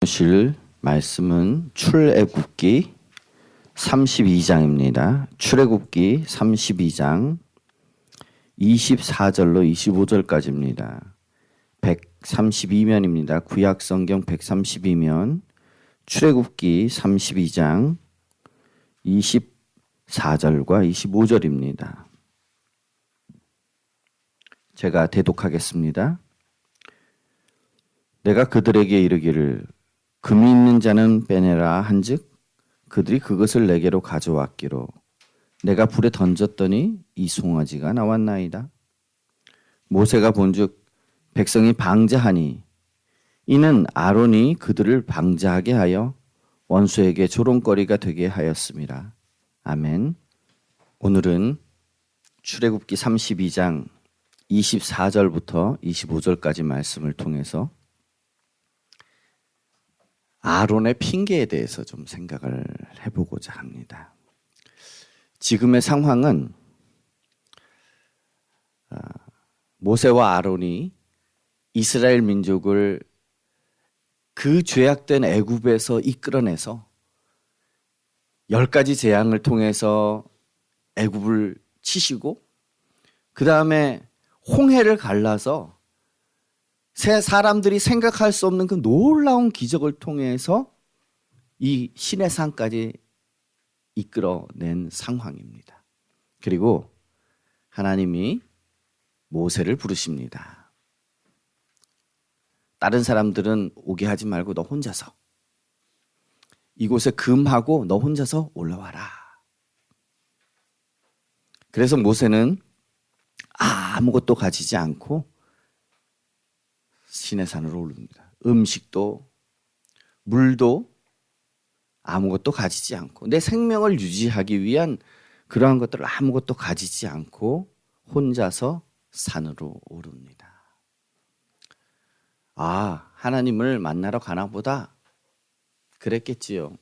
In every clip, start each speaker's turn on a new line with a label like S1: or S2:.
S1: 보실 말씀은 출애굽기 32장입니다. 출애굽기 32장 24절로 25절까지입니다. 132면입니다. 구약 성경 132면 출애굽기 32장 24절과 25절입니다. 제가 대독하겠습니다. 내가 그들에게 이르기를 금이 있는 자는 빼내라 한즉 그들이 그것을 내게로 가져왔기로 내가 불에 던졌더니 이 송아지가 나왔나이다. 모세가 본즉 백성이 방자하니 이는 아론이 그들을 방자하게 하여 원수에게 조롱거리가 되게 하였음이라. 아멘. 오늘은 출애굽기 32장 24절부터 25절까지 말씀을 통해서 아론의 핑계에 대해서 좀 생각을 해보고자 합니다. 지금의 상황은 모세와 아론이 이스라엘 민족을 그 죄악된 애굽에서 이끌어내서 10가지 재앙을 통해서 애굽을 치시고 그 다음에 홍해를 갈라서 사람들이 생각할 수 없는 그 놀라운 기적을 통해서 이 시내산까지 이끌어낸 상황입니다. 그리고 하나님이 모세를 부르십니다. 다른 사람들은 오게 하지 말고 너 혼자서 이곳에 금하고 너 혼자서 올라와라. 그래서 모세는 아무것도 가지지 않고 시내산으로 오릅니다. 음식도 물도 아무것도 가지지 않고 내 생명을 유지하기 위한 그러한 것들을 아무것도 가지지 않고 혼자서 산으로 오릅니다. 하나님을 만나러 가나 보다 그랬겠지요.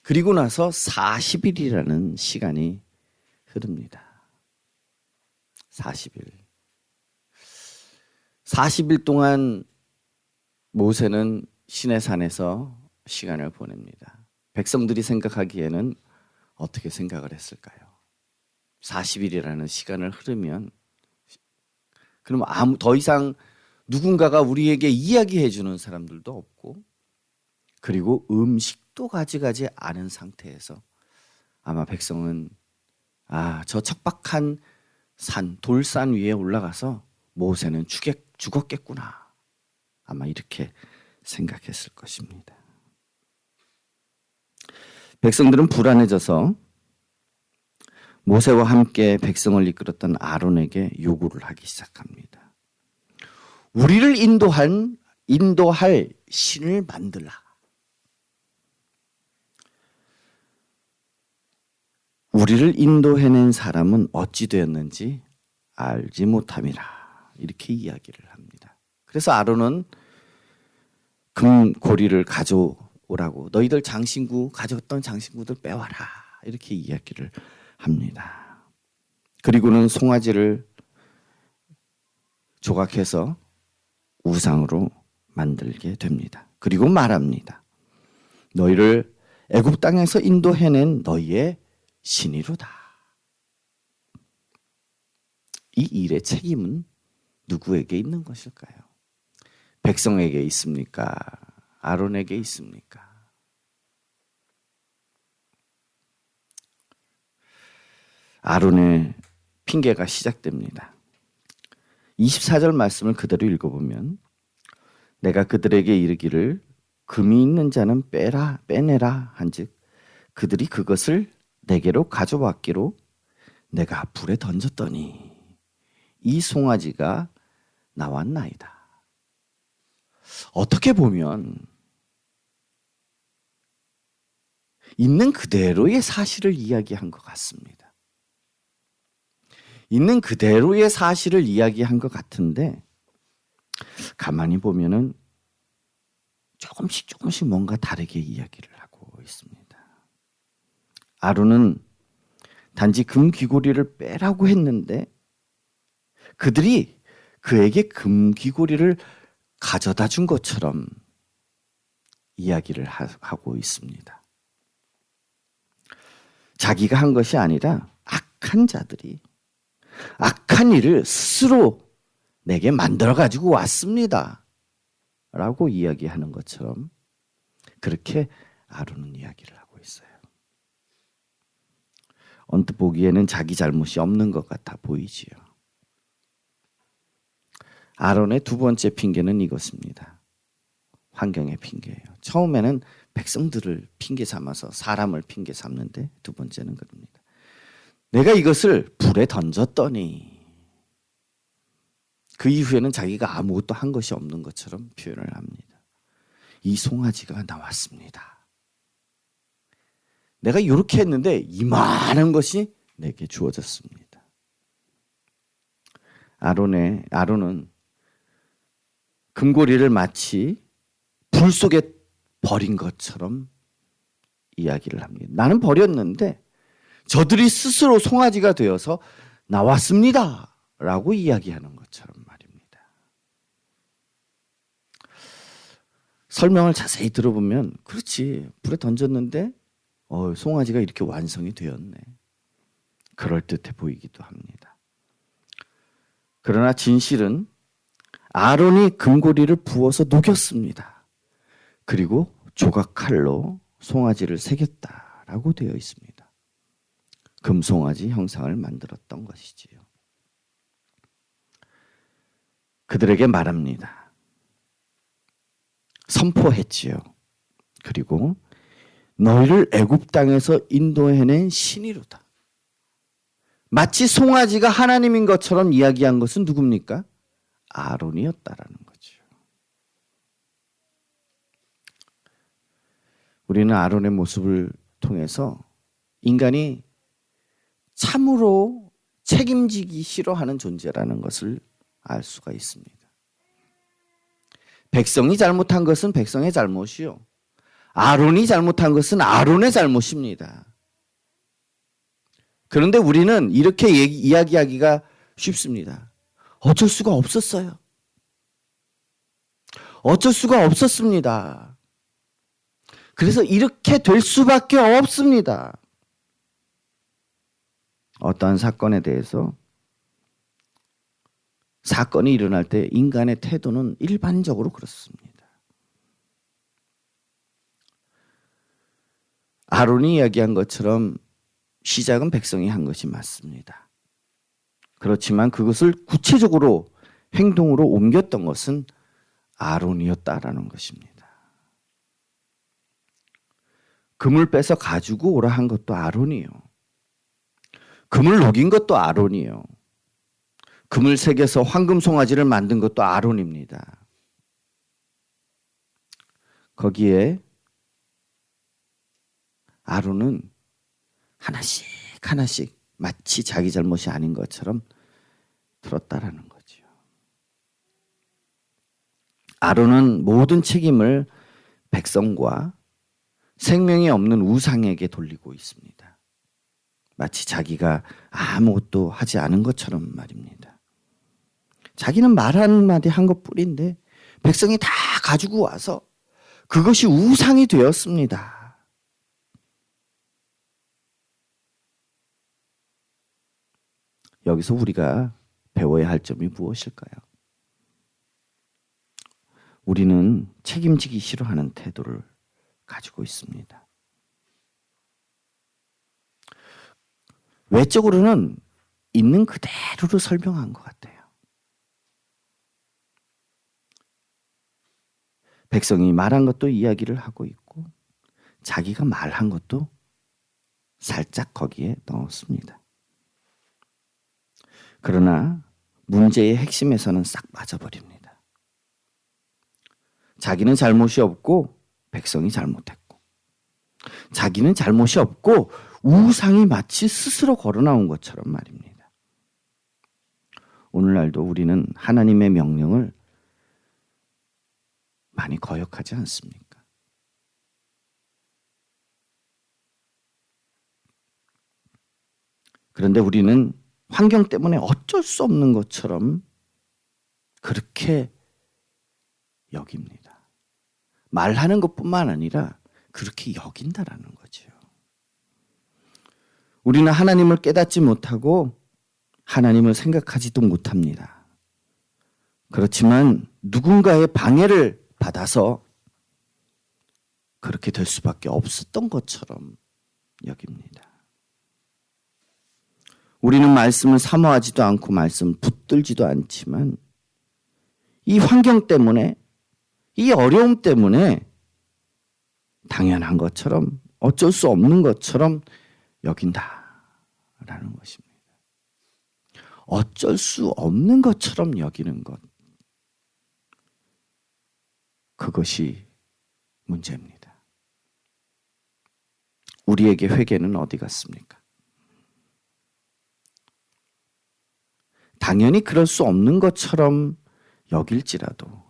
S1: 그리고 나서 40일이라는 시간이 흐릅니다. 40일 동안 모세는 시내산에서 시간을 보냅니다. 백성들이 생각하기에는 어떻게 생각을 했을까요? 40일이라는 시간을 흐르면 그럼 더 이상 누군가가 우리에게 이야기해 주는 사람들도 없고 그리고 음식도 가져가지 않은 상태에서 아마 백성은 저 척박한 산, 돌산 위에 올라가서 모세는 죽었겠구나. 아마 이렇게 생각했을 것입니다. 백성들은 불안해져서 모세와 함께 백성을 이끌었던 아론에게 요구를 하기 시작합니다. 우리를 인도할 신을 만들라. 우리를 인도해낸 사람은 어찌 되었는지 알지 못함이라. 이렇게 이야기를 합니다. 그래서 아론은 금고리를 가져오라고 너희들 장신구 가져왔던 장신구들 빼와라 이렇게 이야기를 합니다. 그리고는 송아지를 조각해서 우상으로 만들게 됩니다. 그리고 말합니다. 너희를 애굽 땅에서 인도해낸 너희의 신이로다. 이 일의 책임은 누구에게 있는 것일까요? 백성에게 있습니까? 아론에게 있습니까? 아론의 핑계가 시작됩니다. 24절 말씀을 그대로 읽어보면 내가 그들에게 이르기를 금이 있는 자는 빼내라 한즉 그들이 그것을 내게로 가져왔기로 내가 불에 던졌더니 이 송아지가 나왔나이다. 어떻게 보면 있는 그대로의 사실을 이야기한 것 같습니다. 있는 그대로의 사실을 이야기한 것 같은데 가만히 보면은 조금씩 뭔가 다르게 이야기를 하고 있습니다. 아론은 단지 금 귀고리를 빼라고 했는데 그들이 그에게 금 귀고리를 가져다 준 것처럼 이야기를 하고 있습니다. 자기가 한 것이 아니라 악한 자들이 악한 일을 스스로 내게 만들어 가지고 왔습니다. 라고 이야기하는 것처럼 그렇게 아론은 이야기를 하고 있어요. 언뜻 보기에는 자기 잘못이 없는 것 같아 보이지요. 아론의 두 번째 핑계는 이것입니다. 환경의 핑계예요. 처음에는 백성들을 핑계 삼아서 사람을 핑계 삼는데 두 번째는 그럽니다. 내가 이것을 불에 던졌더니 그 이후에는 자기가 아무것도 한 것이 없는 것처럼 표현을 합니다. 이 송아지가 나왔습니다. 내가 이렇게 했는데 이만한 것이 내게 주어졌습니다. 아론은 금고리를 마치 불 속에 버린 것처럼 이야기를 합니다. 나는 버렸는데 저들이 스스로 송아지가 되어서 나왔습니다. 라고 이야기하는 것처럼 말입니다. 설명을 자세히 들어보면 그렇지, 불에 던졌는데 송아지가 이렇게 완성이 되었네. 그럴듯해 보이기도 합니다. 그러나 진실은 아론이 금고리를 부어서 녹였습니다. 그리고 조각 칼로 송아지를 새겼다라고 되어 있습니다. 금송아지 형상을 만들었던 것이지요. 그들에게 말합니다. 선포했지요. 그리고 너희를 애굽 땅에서 인도해낸 신이로다. 마치 송아지가 하나님인 것처럼 이야기한 것은 누굽니까? 아론이었다라는 거죠. 우리는 아론의 모습을 통해서 인간이 참으로 책임지기 싫어하는 존재라는 것을 알 수가 있습니다. 백성이 잘못한 것은 백성의 잘못이요. 아론이 잘못한 것은 아론의 잘못입니다. 그런데 우리는 이렇게 이야기하기가 쉽습니다. 어쩔 수가 없었어요. 어쩔 수가 없었습니다. 그래서 이렇게 될 수밖에 없습니다. 어떠한 사건에 대해서 사건이 일어날 때 인간의 태도는 일반적으로 그렇습니다. 아론이 이야기한 것처럼 시작은 백성이 한 것이 맞습니다. 그렇지만 그것을 구체적으로 행동으로 옮겼던 것은 아론이었다라는 것입니다. 금을 빼서 가지고 오라 한 것도 아론이요. 금을 녹인 것도 아론이요. 금을 새겨서 황금 송아지를 만든 것도 아론입니다. 거기에 아론은 하나씩 하나씩 마치 자기 잘못이 아닌 것처럼 들었다라는 거죠. 아론은 모든 책임을 백성과 생명이 없는 우상에게 돌리고 있습니다. 마치 자기가 아무것도 하지 않은 것처럼 말입니다. 자기는 말 한마디 한 것뿐인데 백성이 다 가지고 와서 그것이 우상이 되었습니다. 여기서 우리가 배워야 할 점이 무엇일까요? 우리는 책임지기 싫어하는 태도를 가지고 있습니다. 외적으로는 있는 그대로로 설명한 것 같아요. 백성이 말한 것도 이야기를 하고 있고 자기가 말한 것도 살짝 거기에 넣었습니다. 그러나 문제의 핵심에서는 싹 빠져버립니다. 자기는 잘못이 없고 백성이 잘못했고 자기는 잘못이 없고 우상이 마치 스스로 걸어나온 것처럼 말입니다. 오늘날도 우리는 하나님의 명령을 많이 거역하지 않습니까? 그런데 우리는 환경 때문에 어쩔 수 없는 것처럼 그렇게 여깁니다. 말하는 것뿐만 아니라 그렇게 여긴다라는 거죠. 우리는 하나님을 깨닫지 못하고 하나님을 생각하지도 못합니다. 그렇지만 누군가의 방해를 받아서 그렇게 될 수밖에 없었던 것처럼 여깁니다. 우리는 말씀을 사모하지도 않고 말씀을 붙들지도 않지만 이 환경 때문에, 이 어려움 때문에 당연한 것처럼, 어쩔 수 없는 것처럼 여긴다라는 것입니다. 어쩔 수 없는 것처럼 여기는 것, 그것이 문제입니다. 우리에게 회개는 어디 갔습니까? 당연히 그럴 수 없는 것처럼 여겨질지라도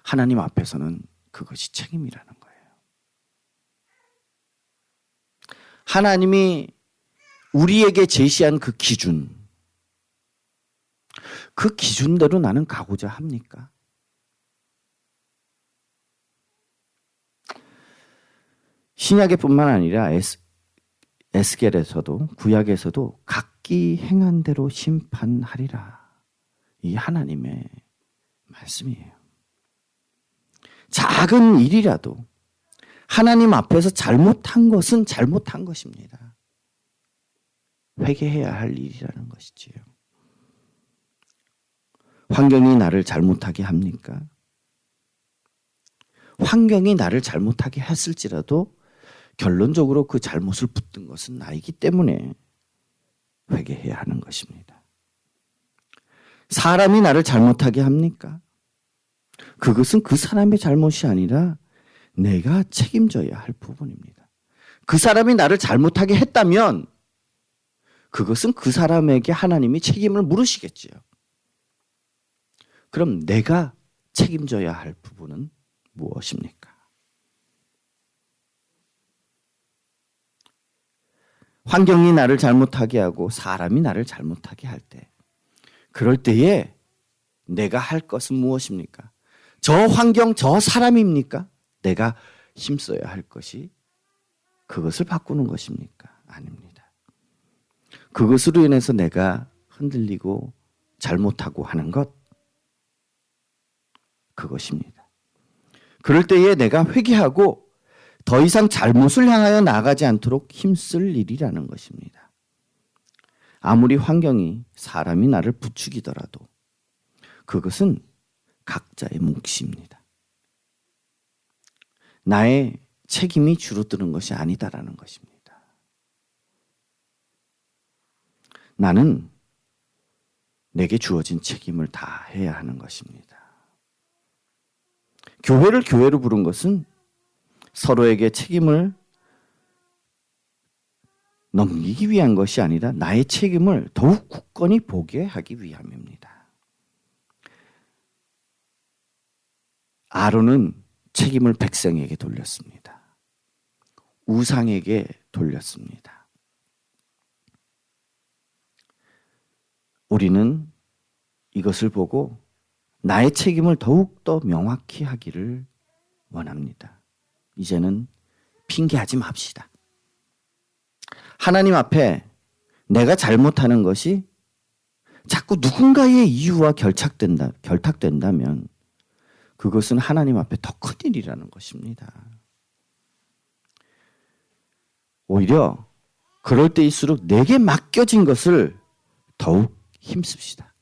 S1: 하나님 앞에서는 그것이 책임이라는 거예요. 하나님이 우리에게 제시한 그 기준대로 나는 가고자 합니까? 신약에뿐만 아니라 에스겔에서도, 구약에서도 각기 행한 대로 심판하리라. 이 하나님의 말씀이에요. 작은 일이라도 하나님 앞에서 잘못한 것은 잘못한 것입니다. 회개해야 할 일이라는 것이지요. 환경이 나를 잘못하게 합니까? 환경이 나를 잘못하게 했을지라도 결론적으로 그 잘못을 붙든 것은 나이기 때문에 회개해야 하는 것입니다. 사람이 나를 잘못하게 합니까? 그것은 그 사람의 잘못이 아니라 내가 책임져야 할 부분입니다. 그 사람이 나를 잘못하게 했다면 그것은 그 사람에게 하나님이 책임을 물으시겠지요. 그럼 내가 책임져야 할 부분은 무엇입니까? 환경이 나를 잘못하게 하고 사람이 나를 잘못하게 할 때, 그럴 때에 내가 할 것은 무엇입니까? 저 환경, 저 사람입니까? 내가 힘써야 할 것이 그것을 바꾸는 것입니까? 아닙니다. 그것으로 인해서 내가 흔들리고 잘못하고 하는 것, 그것입니다. 그럴 때에 내가 회개하고 더 이상 잘못을 향하여 나가지 않도록 힘쓸 일이라는 것입니다. 아무리 환경이 사람이 나를 부추기더라도 그것은 각자의 몫입니다. 나의 책임이 줄어드는 것이 아니다라는 것입니다. 나는 내게 주어진 책임을 다 해야 하는 것입니다. 교회를 교회로 부른 것은 서로에게 책임을 넘기기 위한 것이 아니라 나의 책임을 더욱 굳건히 보게 하기 위함입니다. 아론은 책임을 백성에게 돌렸습니다. 우상에게 돌렸습니다. 우리는 이것을 보고 나의 책임을 더욱더 명확히 하기를 원합니다. 이제는 핑계하지 맙시다. 하나님 앞에 내가 잘못하는 것이 자꾸 누군가의 이유와 결탁된다면 그것은 하나님 앞에 더 큰 일이라는 것입니다. 오히려 그럴 때일수록 내게 맡겨진 것을 더욱 힘씁시다.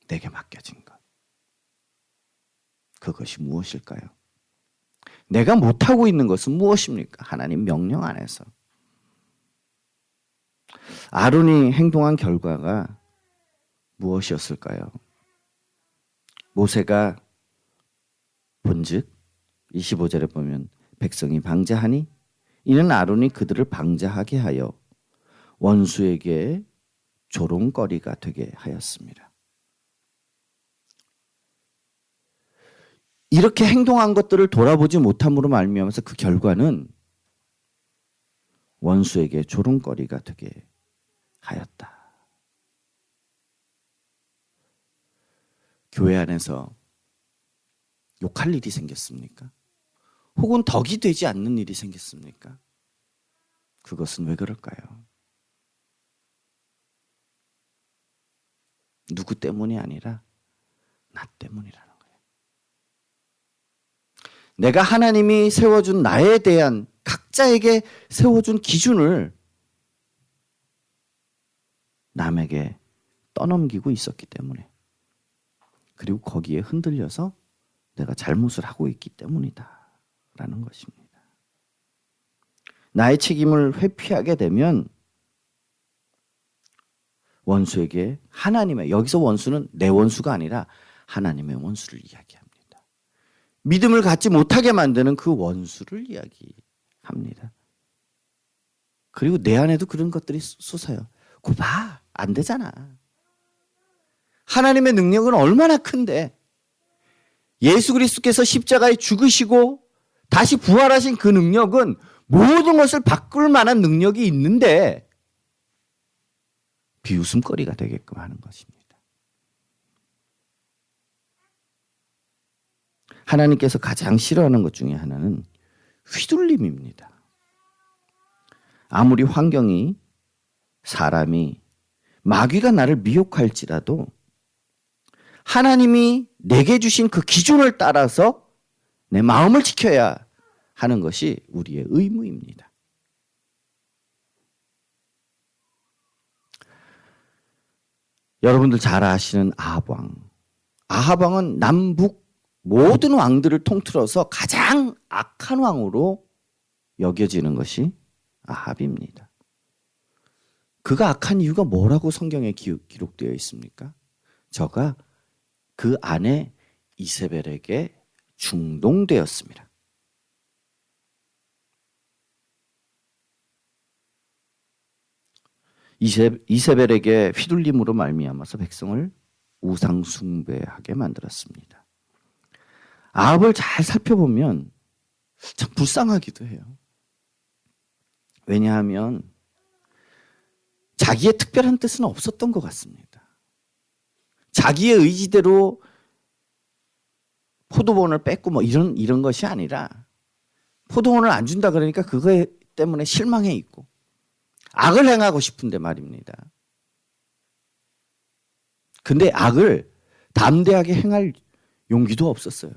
S1: 내게 맡겨진 것. 그것이 무엇일까요? 내가 못하고 있는 것은 무엇입니까? 하나님 명령 안에서. 아론이 행동한 결과가 무엇이었을까요? 모세가 본즉 25절에 보면 백성이 방자하니 이는 아론이 그들을 방자하게 하여 원수에게 조롱거리가 되게 하였습니다. 이렇게 행동한 것들을 돌아보지 못함으로 말미암아서 그 결과는 원수에게 조롱거리가 되게 하였다. 교회 안에서 욕할 일이 생겼습니까? 혹은 덕이 되지 않는 일이 생겼습니까? 그것은 왜 그럴까요? 누구 때문이 아니라 나 때문이라는 거예요. 내가 하나님이 세워준 나에 대한 각자에게 세워준 기준을 남에게 떠넘기고 있었기 때문에, 그리고 거기에 흔들려서 내가 잘못을 하고 있기 때문이다 라는 것입니다. 나의 책임을 회피하게 되면 원수에게 하나님의, 여기서 원수는 내 원수가 아니라 하나님의 원수를 이야기합니다. 믿음을 갖지 못하게 만드는 그 원수를 이야기합니다. 그리고 내 안에도 그런 것들이 솟아요. 그거 봐, 안 되잖아. 하나님의 능력은 얼마나 큰데, 예수 그리스도께서 십자가에 죽으시고 다시 부활하신 그 능력은 모든 것을 바꿀 만한 능력이 있는데 비웃음거리가 되게끔 하는 것입니다. 하나님께서 가장 싫어하는 것 중에 하나는 휘둘림입니다. 아무리 환경이, 사람이, 마귀가 나를 미혹할지라도 하나님이 내게 주신 그 기준을 따라서 내 마음을 지켜야 하는 것이 우리의 의무입니다. 여러분들 잘 아시는 아합 왕. 아합 왕은 남북 모든 왕들을 통틀어서 가장 악한 왕으로 여겨지는 것이 아합입니다. 그가 악한 이유가 뭐라고 성경에 기록되어 있습니까? 저가 그 아내 이세벨에게 중동되었습니다. 이세벨에게 휘둘림으로 말미암아서 백성을 우상 숭배하게 만들었습니다. 아합을 잘 살펴보면 참 불쌍하기도 해요. 왜냐하면 자기의 특별한 뜻은 없었던 것 같습니다. 자기의 의지대로 포도원을 뺏고 뭐 이런 것이 아니라 포도원을 안 준다 그러니까 그거 때문에 실망해 있고 악을 행하고 싶은데 말입니다. 근데 악을 담대하게 행할 용기도 없었어요.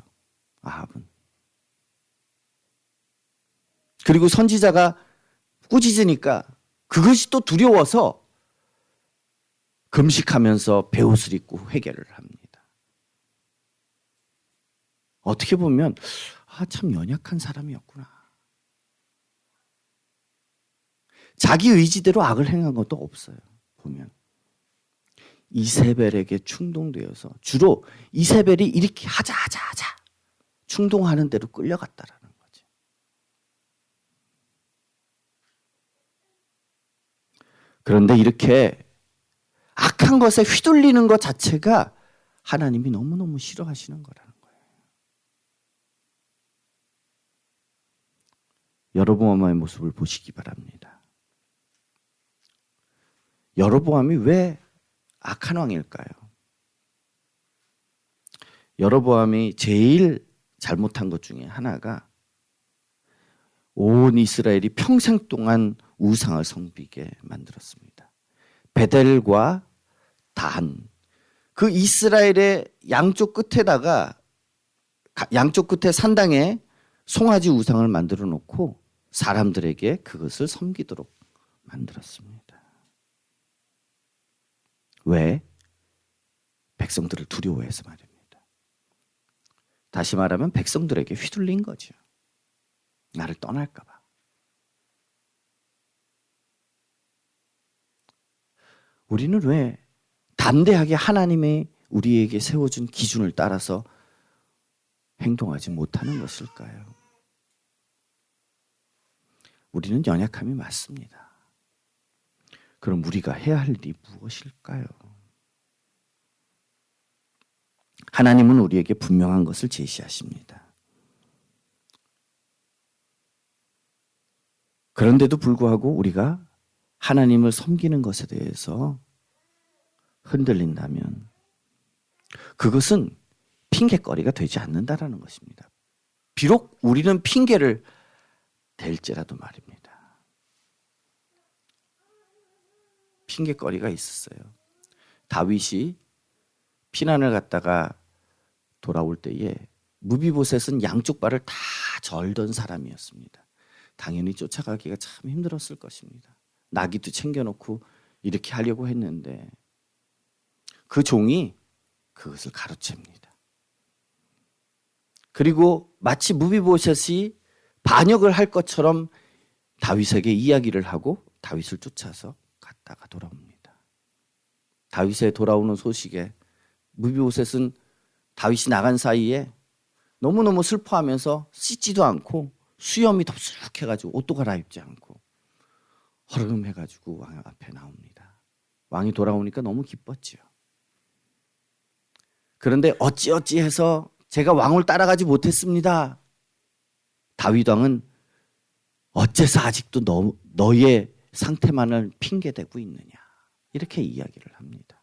S1: 아합은. 그리고 선지자가 꾸짖으니까 그것이 또 두려워서 금식하면서 베옷을 입고 회개를 합니다. 어떻게 보면 참 연약한 사람이었구나. 자기 의지대로 악을 행한 것도 없어요. 보면 이세벨에게 충동되어서 주로 이세벨이 이렇게 하자 충동하는 대로 끌려갔다라는 거죠. 그런데 이렇게 악한 것에 휘둘리는 것 자체가 하나님이 너무너무 싫어하시는 거라는 거예요. 여로보암의 모습을 보시기 바랍니다. 여로보암이 왜 악한 왕일까요? 여로보암이 제일 잘못한 것 중에 하나가 온 이스라엘이 평생 동안 우상을 섬기게 만들었습니다. 베델과 단, 그 이스라엘의 양쪽 끝에다가 양쪽 끝에 산당에 송아지 우상을 만들어 놓고 사람들에게 그것을 섬기도록 만들었습니다. 왜? 백성들을 두려워해서 말입니다. 다시 말하면 백성들에게 휘둘린 거죠. 나를 떠날까 봐. 우리는 왜 담대하게 하나님의 우리에게 세워준 기준을 따라서 행동하지 못하는 것일까요? 우리는 연약함이 맞습니다. 그럼 우리가 해야 할 일이 무엇일까요? 하나님은 우리에게 분명한 것을 제시하십니다. 그런데도 불구하고 우리가 하나님을 섬기는 것에 대해서 흔들린다면 그것은 핑계거리가 되지 않는다라는 것입니다. 비록 우리는 핑계를 댈지라도 말입니다. 핑계거리가 있었어요. 다윗이 피난을 갔다가 돌아올 때에 무비보셋은 양쪽 발을 다 절던 사람이었습니다. 당연히 쫓아가기가 참 힘들었을 것입니다. 나귀도 챙겨놓고 이렇게 하려고 했는데 그 종이 그것을 가로챕니다. 그리고 마치 무비보셋이 반역을 할 것처럼 다윗에게 이야기를 하고 다윗을 쫓아서 갔다가 돌아옵니다. 다윗의 돌아오는 소식에 무비보셋은 다윗이 나간 사이에 너무너무 슬퍼하면서 씻지도 않고 수염이 덥수룩해가지고 옷도 갈아입지 않고 허름해가지고 왕 앞에 나옵니다. 왕이 돌아오니까 너무 기뻤지요. 그런데 어찌어찌해서 제가 왕을 따라가지 못했습니다. 다윗 왕은 어째서 아직도 너의 상태만을 핑계대고 있느냐 이렇게 이야기를 합니다.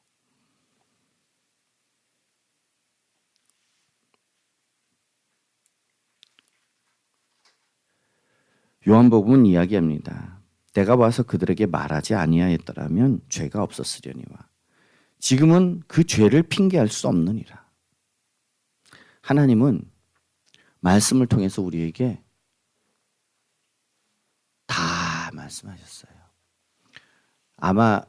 S1: 요한복음은 이야기합니다. 내가 와서 그들에게 말하지 아니하였더라면 죄가 없었으려니와 지금은 그 죄를 핑계할 수 없느니라. 하나님은 말씀을 통해서 우리에게 다 말씀하셨어요. 아마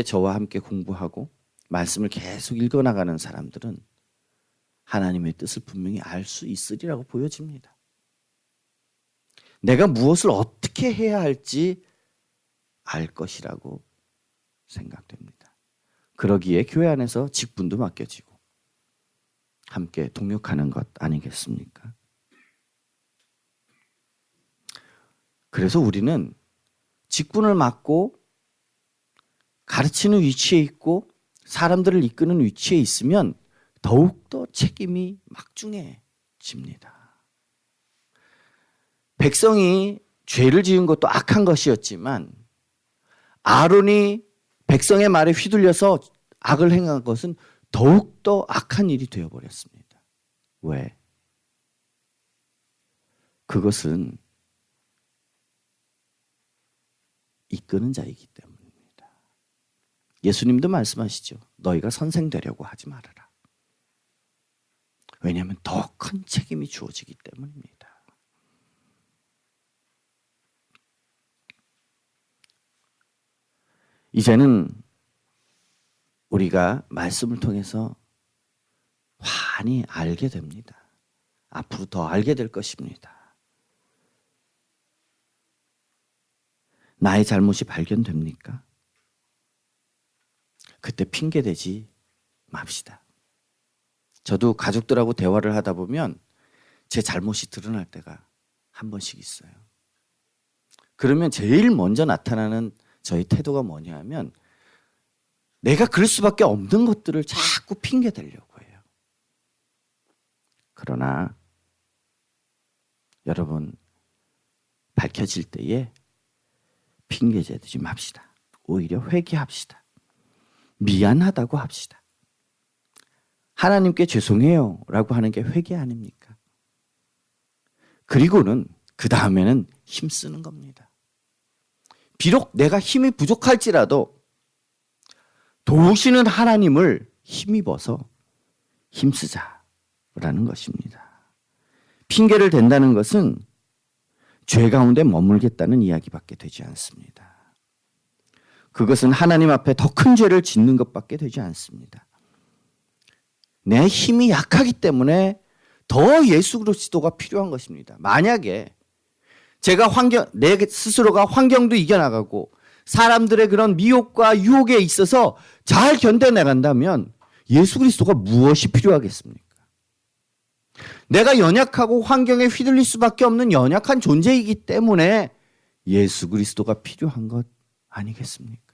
S1: 저와 함께 공부하고 말씀을 계속 읽어나가는 사람들은 하나님의 뜻을 분명히 알 수 있으리라고 보여집니다. 내가 무엇을 어떻게 해야 할지 알 것이라고 생각됩니다. 그러기에 교회 안에서 직분도 맡겨지고 함께 동역하는 것 아니겠습니까? 그래서 우리는 직분을 맡고 가르치는 위치에 있고 사람들을 이끄는 위치에 있으면 더욱더 책임이 막중해집니다. 백성이 죄를 지은 것도 악한 것이었지만 아론이 백성의 말에 휘둘려서 악을 행한 것은 더욱더 악한 일이 되어버렸습니다. 왜? 그것은 이끄는 자이기 때문입니다. 예수님도 말씀하시죠. 너희가 선생 되려고 하지 말아라. 왜냐하면 더 큰 책임이 주어지기 때문입니다. 이제는 우리가 말씀을 통해서 환히 알게 됩니다. 앞으로 더 알게 될 것입니다. 나의 잘못이 발견됩니까? 그때 핑계대지 맙시다. 저도 가족들하고 대화를 하다 보면 제 잘못이 드러날 때가 한 번씩 있어요. 그러면 제일 먼저 나타나는 저희 태도가 뭐냐 하면 내가 그럴 수밖에 없는 것들을 자꾸 핑계대려고 해요. 그러나 여러분 밝혀질 때에 핑계대지 맙시다. 오히려 회개합시다. 미안하다고 합시다. 하나님께 죄송해요 라고 하는 게 회개 아닙니까? 그리고는 그 다음에는 힘쓰는 겁니다. 비록 내가 힘이 부족할지라도 도우시는 하나님을 힘입어서 힘쓰자라는 것입니다. 핑계를 댄다는 것은 죄 가운데 머물겠다는 이야기밖에 되지 않습니다. 그것은 하나님 앞에 더 큰 죄를 짓는 것밖에 되지 않습니다. 내 힘이 약하기 때문에 더 예수 그리스도가 필요한 것입니다. 만약에 제가 내 스스로가 환경도 이겨나가고 사람들의 그런 미혹과 유혹에 있어서 잘 견뎌나간다면 예수 그리스도가 무엇이 필요하겠습니까? 내가 연약하고 환경에 휘둘릴 수밖에 없는 연약한 존재이기 때문에 예수 그리스도가 필요한 것 아니겠습니까?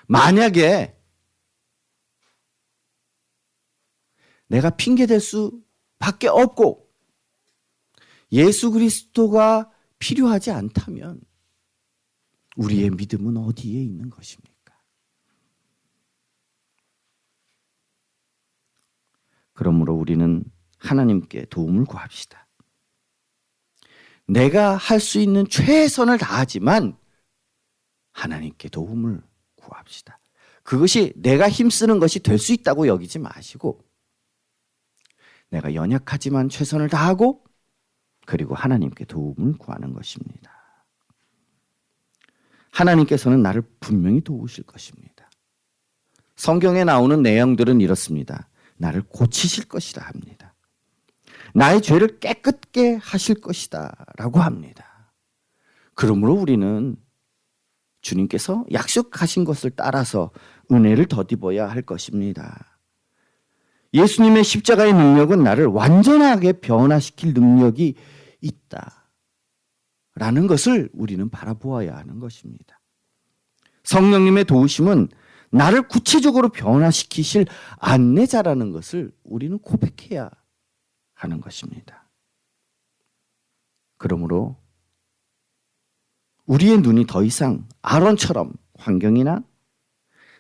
S1: 만약에 내가 핑계댈 수밖에 없고 예수 그리스도가 필요하지 않다면 우리의 믿음은 어디에 있는 것입니까? 그러므로 우리는 하나님께 도움을 구합시다. 내가 할 수 있는 최선을 다하지만 하나님께 도움을 구합시다. 그것이 내가 힘쓰는 것이 될 수 있다고 여기지 마시고 내가 연약하지만 최선을 다하고 그리고 하나님께 도움을 구하는 것입니다. 하나님께서는 나를 분명히 도우실 것입니다. 성경에 나오는 내용들은 이렇습니다. 나를 고치실 것이라 합니다. 나의 죄를 깨끗게 하실 것이다 라고 합니다. 그러므로 우리는 주님께서 약속하신 것을 따라서 은혜를 덧입어야 할 것입니다. 예수님의 십자가의 능력은 나를 완전하게 변화시킬 능력이 있다 라는 것을 우리는 바라보아야 하는 것입니다. 성령님의 도우심은 나를 구체적으로 변화시키실 안내자라는 것을 우리는 고백해야 하는 것입니다. 그러므로 우리의 눈이 더 이상 아론처럼 환경이나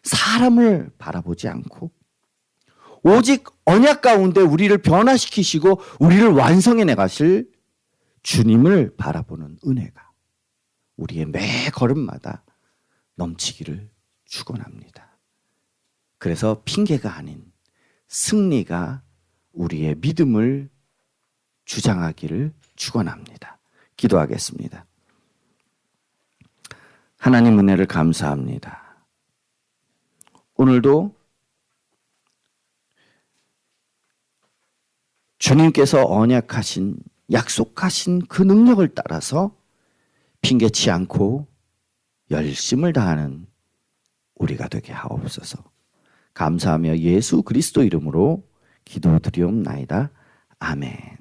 S1: 사람을 바라보지 않고 오직 언약 가운데 우리를 변화시키시고 우리를 완성해 나가실 주님을 바라보는 은혜가 우리의 매 걸음마다 넘치기를 축원합니다. 그래서 핑계가 아닌 승리가 우리의 믿음을 주장하기를 축원합니다. 기도하겠습니다. 하나님 은혜를 감사합니다. 오늘도 주님께서 언약하신 약속하신 그 능력을 따라서 핑계치 않고 열심을 다하는 우리가 되게 하옵소서. 감사하며 예수 그리스도 이름으로 기도드리옵나이다. 아멘.